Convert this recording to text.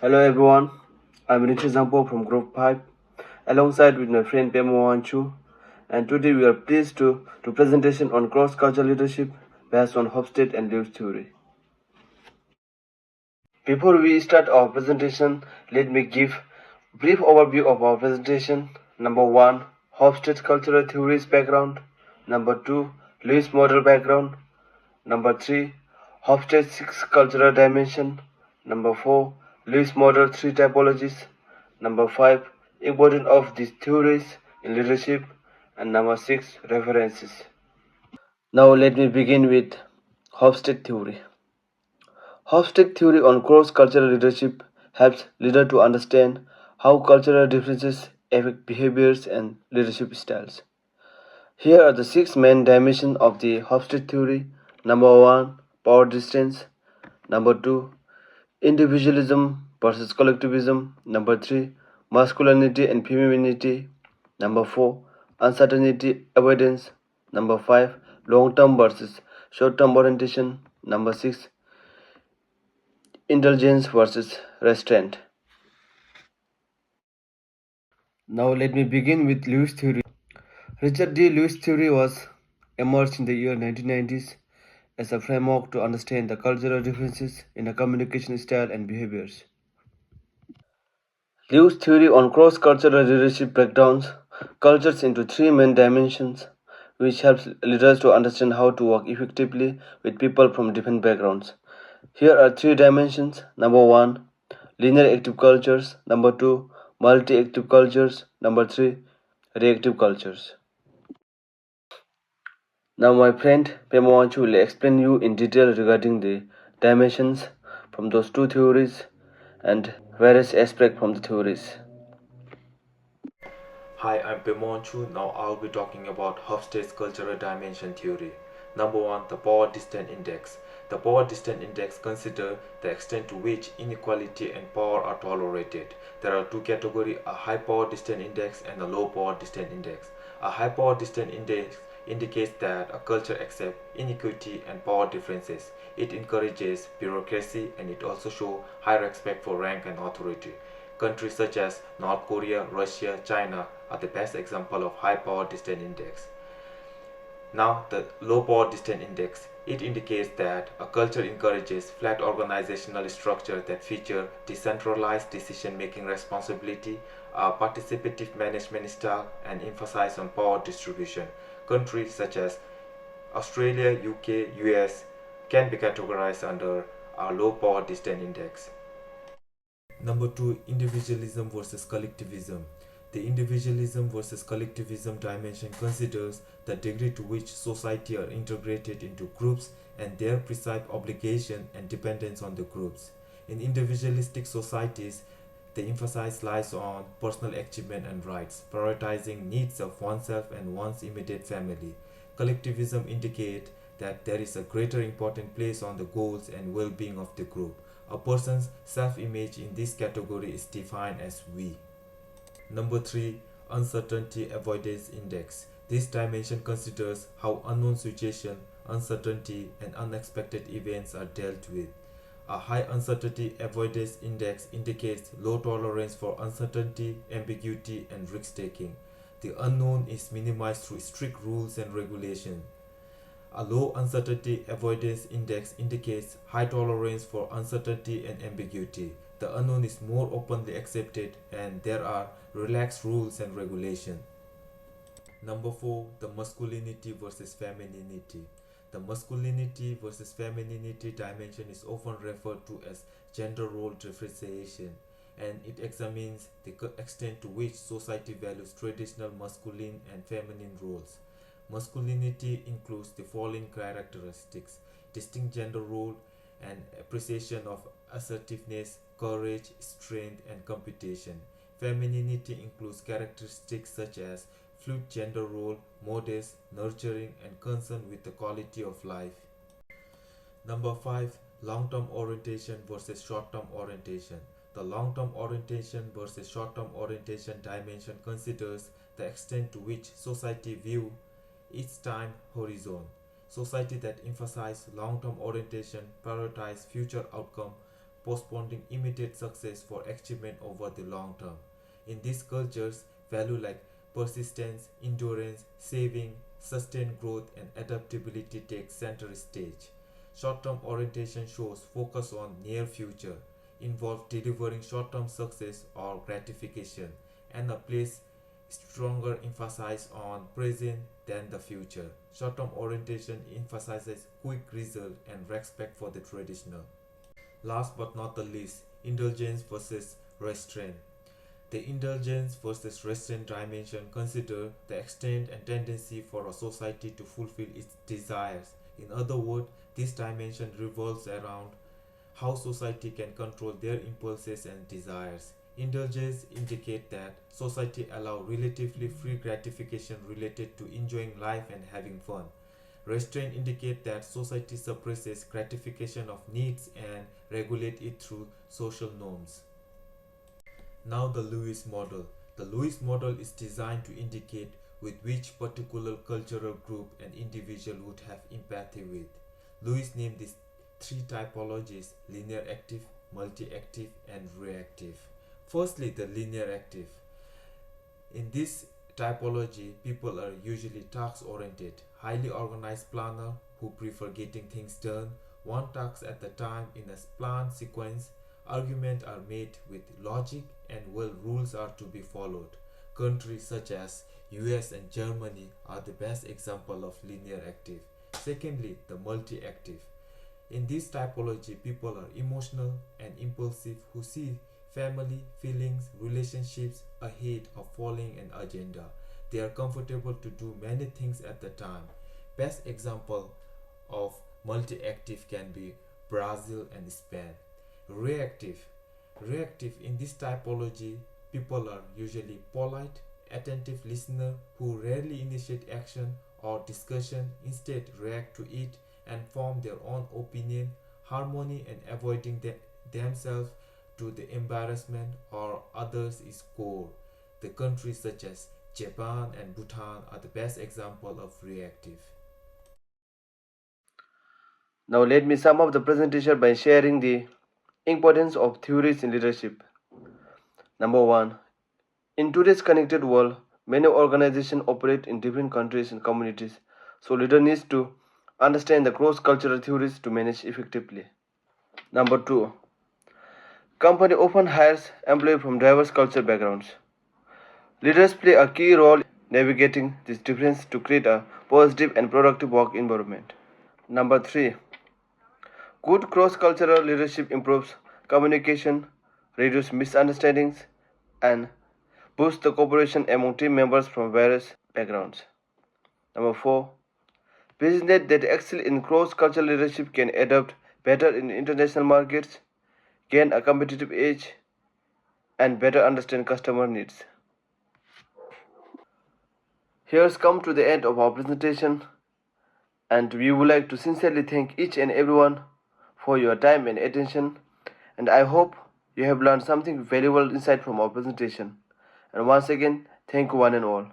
Hello everyone, I'm Rishi Zampo from Group 5 alongside with my friend Pemo Wanchu, and today we are pleased to do presentation on cross-cultural leadership based on Hofstede and Lewis theory. Before we start our presentation, let me give brief overview of our presentation. Number 1, Hofstede cultural theories background. Number 2, Lewis model background. Number 3, Hofstede 6 cultural dimension. Number 4, Lewis model 3 typologies. Number 5, importance of these theories in leadership. And number 6, references. Now let me begin with Hofstede theory. Hofstede theory on cross-cultural leadership helps leaders to understand how cultural differences affect behaviors and leadership styles. Here are the six main dimensions of the Hofstede theory. Number 1, power distance. Number 2, individualism versus collectivism. Number 3, masculinity and femininity. Number 4, uncertainty avoidance. Number 5, long-term versus short-term orientation. Number 6, indulgence versus restraint. Now let me begin with Lewis theory. Richard D. Lewis theory was emerged in the year 1990s as a framework to understand the cultural differences in the communication style and behaviors. Lewis theory on cross-cultural leadership breakdowns cultures into three main dimensions, which helps leaders to understand how to work effectively with people from different backgrounds. Here are three dimensions. Number 1, linear active cultures. Number 2, multi-active cultures. Number 3, reactive cultures. Now my friend Pemoanchu will explain you in detail regarding the dimensions from those two theories and various aspects from the theories. Hi, I'm Pimonchu. Now I'll be talking about Hofstede's cultural dimension theory. Number one, the power distance index. The power distance index considers the extent to which inequality and power are tolerated. There are two categories, a high power distance index and a low power distance index. A high power distance index indicates that a culture accepts inequity and power differences. It encourages bureaucracy and it also shows high respect for rank and authority. Countries such as North Korea, Russia, China are the best example of high power distance index. Now the low power distance index. It indicates that a culture encourages flat organizational structure that feature decentralized decision-making responsibility, a participative management style, and emphasize on power distribution. Countries such as Australia, UK, US can be categorized under a low power distance index. Number two, individualism versus collectivism. The individualism versus collectivism dimension considers the degree to which society are integrated into groups and their perceived obligation and dependence on the groups. In individualistic societies, the emphasis lies on personal achievement and rights, prioritizing needs of oneself and one's immediate family. Collectivism indicates that there is a greater important place on the goals and well-being of the group. A person's self-image in this category is defined as we. Number 3, uncertainty avoidance index. This dimension considers how unknown situation, uncertainty, and unexpected events are dealt with. A high uncertainty avoidance index indicates low tolerance for uncertainty, ambiguity, and risk taking. The unknown is minimized through strict rules and regulations. A low uncertainty avoidance index indicates high tolerance for uncertainty and ambiguity. The unknown is more openly accepted and there are relaxed rules and regulations. Number 4, the masculinity versus femininity. The masculinity versus femininity dimension is often referred to as gender role differentiation, and it examines the extent to which society values traditional masculine and feminine roles. Masculinity includes the following characteristics: distinct gender role and appreciation of assertiveness, courage, strength, and competition. Femininity includes characteristics such as fluid gender role, modest, nurturing, and concern with the quality of life. Number 5, long-term orientation versus short-term orientation. The long-term orientation versus short-term orientation dimension considers the extent to which society view its time horizon. Society that emphasize long-term orientation prioritize future outcome, postponing immediate success for achievement over the long term. In these cultures, value like persistence, endurance, saving, sustained growth, and adaptability take center stage. Short-term orientation shows focus on near future, involve delivering short-term success or gratification, and a place stronger emphasis on present than the future. Short-term orientation emphasizes quick result and respect for the traditional. Last but not the least, indulgence versus restraint. The indulgence versus restraint dimension consider the extent and tendency for a society to fulfill its desires. In other words, this dimension revolves around how society can control their impulses and desires. Indulgence indicate that society allow relatively free gratification related to enjoying life and having fun. Restraint indicate that society suppresses gratification of needs and regulate it through social norms. Now the Lewis model. The Lewis model is designed to indicate with which particular cultural group an individual would have empathy with. Lewis named these three typologies: linear active, multi-active, and reactive. Firstly, the linear active. In this typology, people are usually task-oriented, highly organized planner who prefer getting things done, one task at a time in a planned sequence. Arguments are made with logic and well rules are to be followed. Countries such as US and Germany are the best example of linear active. Secondly, the multi-active. In this typology, people are emotional and impulsive who see family, feelings, relationships ahead of following an agenda. They are comfortable to do many things at the time. Best example of multi-active can be Brazil and Spain. Reactive. Reactive in this typology, people are usually polite, attentive listener who rarely initiate action or discussion, instead react to it and form their own opinion. Harmony and avoiding themselves to the embarrassment or others is core. The countries such as Japan and Bhutan are the best example of reactive. Now let me sum up the presentation by sharing the importance of theories in leadership. Number 1. In today's connected world, many organizations operate in different countries and communities, so leader needs to understand the cross-cultural theories to manage effectively. Number 2. Company often hires employees from diverse cultural backgrounds. Leaders play a key role in navigating this difference to create a positive and productive work environment. Number 3. Good cross-cultural leadership improves communication, reduces misunderstandings, and boosts the cooperation among team members from various backgrounds. Number 4. Business that excel in cross-cultural leadership can adapt better in international markets, gain a competitive edge, and better understand customer needs. Here's come to the end of our presentation, and we would like to sincerely thank each and everyone for your time and attention, and I hope you have learned something valuable insight from our presentation. And once again, thank you one and all.